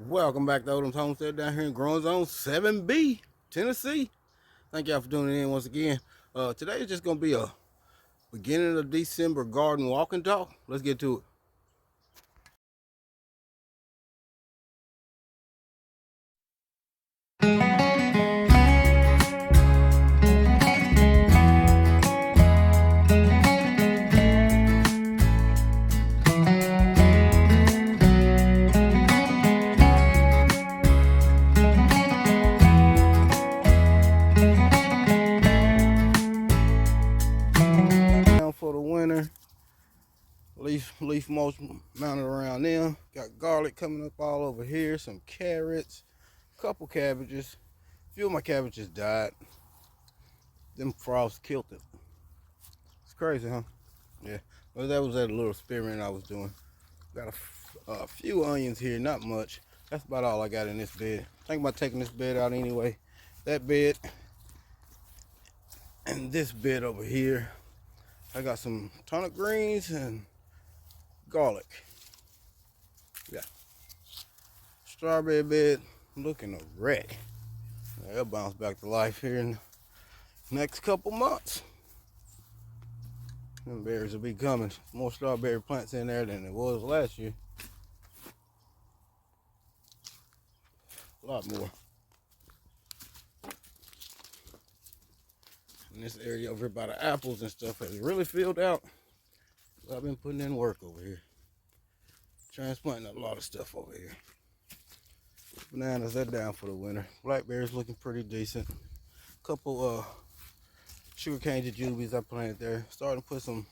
Welcome back to Odom's Homestead down here in Growing Zone 7B, Tennessee. Thank y'all for tuning in once again. Today is just going to be a beginning of December garden walk and talk. Let's get to it. For the winter, leaf mulch mounted around them. Got garlic coming up all over here, some carrots, a couple cabbages. A few of my cabbages died. Them frosts killed it. It's crazy, huh? Yeah. Well, that was that little experiment I was doing. Got a few onions here, not much. That's about all I got in this bed. Think about taking this bed out anyway. That bed and this bed over here. I got some turnip greens and garlic. Yeah. Strawberry bed looking a wreck. They'll bounce back to life here in the next couple months. Them berries will be coming. More strawberry plants in there than it was last year. A lot more. And this area over here by the apples and stuff has really filled out. So I've been putting in work over here. Transplanting a lot of stuff over here. Bananas, they're down for the winter. Blackberries looking pretty decent. Couple sugarcane jujubes I planted there. Starting to put some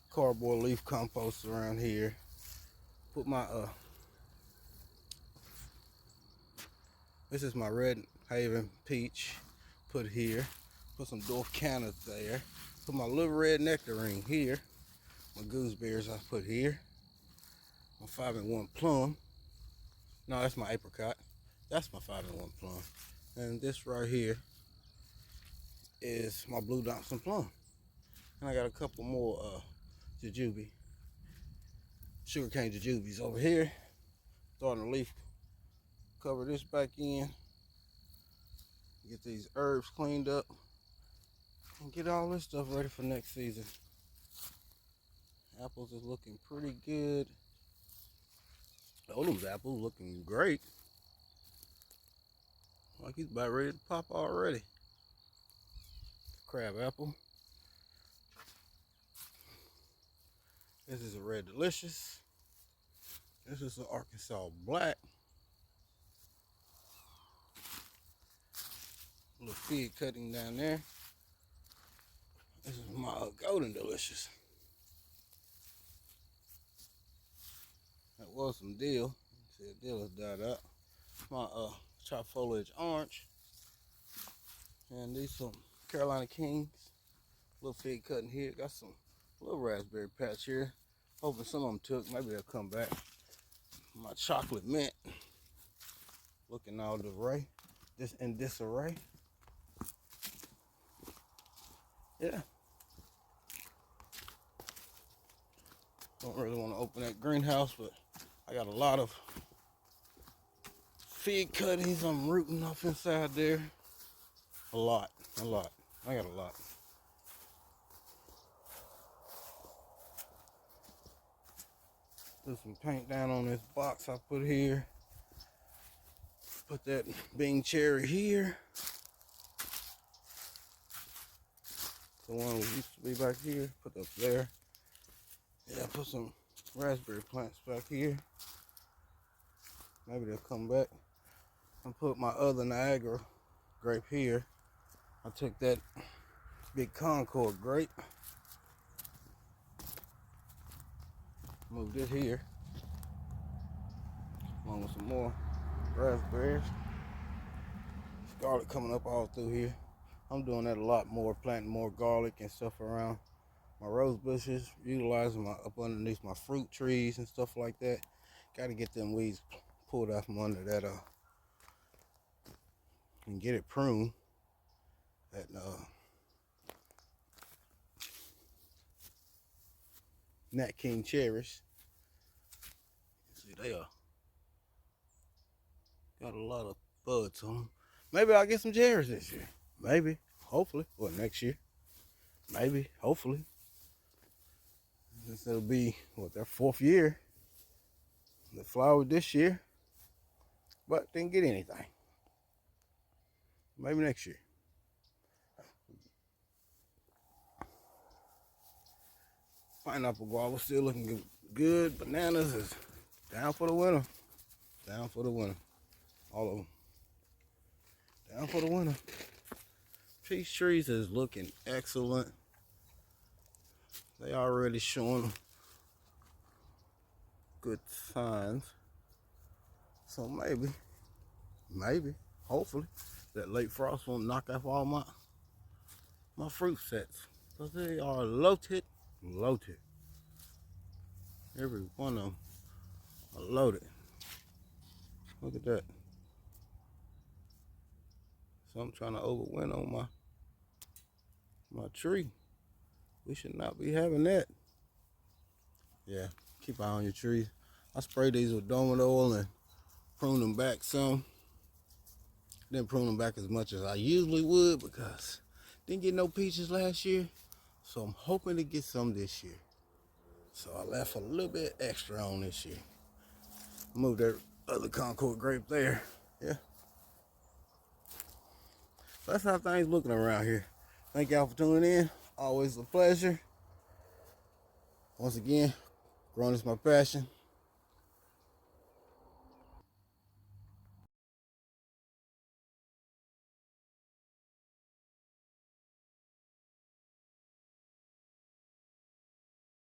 cardboard leaf compost around here. Put my this is my Red Haven peach. Put here. Put some dwarf cannas there. Put my little red nectarine here. My gooseberries I put here. My 5-in-1 plum. No, that's my apricot. That's my 5-in-1 plum. And this right here is my blue Thompson plum. And I got a couple more sugarcane jujubes over here. Starting to leaf cover this back in. Get these herbs cleaned up. And get all this stuff ready for next season. Apples is looking pretty good. Odom's apple looking great. Like he's about ready to pop already. Crab apple. This is a Red Delicious. This is an Arkansas Black. A little fig cutting down there. This is my Golden Delicious. That was some dill. See, the dill has died out. My chopped foliage orange. And these some Carolina Kings. Little fig cutting here. Got some little raspberry patch here. Hoping some of them took. Maybe they'll come back. My chocolate mint. Looking all disarray. This in disarray. Yeah. Don't really want to open that greenhouse, but I got a lot of fig cuttings I'm rooting off inside there. A lot. I got a lot. Put some paint down on this box I put here. Put that Bing cherry here. The one that used to be back here, put up there. Yeah, put some raspberry plants back here. Maybe they'll come back. I put my other Niagara grape here. I took that big Concord grape. Moved it here. Along with some more raspberries. Garlic coming up all through here. I'm doing that a lot more, planting more garlic and stuff around my rose bushes, utilizing my up underneath my fruit trees and stuff like that. Got to get them weeds pulled out from under that and get it pruned. That Nat King cherries. See, they are Got a lot of buds on them. Maybe I'll get some cherries this year. Maybe, hopefully, or next year. Maybe, hopefully. This will be, what, their 4th year. They flowered this year, but didn't get anything. Maybe next year. Pineapple guava still looking good. Bananas is down for the winter. Down for the winter. All of them. Down for the winter. Peach trees is looking excellent. They already showing good signs. So maybe, hopefully, that late frost won't knock off all my fruit sets. Because they are loaded. Every one of them are loaded. Look at that. So I'm trying to overwin on my tree. We should not be having that. Yeah, keep an eye on your trees. I sprayed these with dormant oil and pruned them back some. Didn't prune them back as much as I usually would because didn't get no peaches last year. So I'm hoping to get some this year. So I left a little bit extra on this year. Move that other Concord grape there. Yeah. So that's how things looking around here. Thank y'all for tuning in. Always a pleasure. Once again, growing is my passion.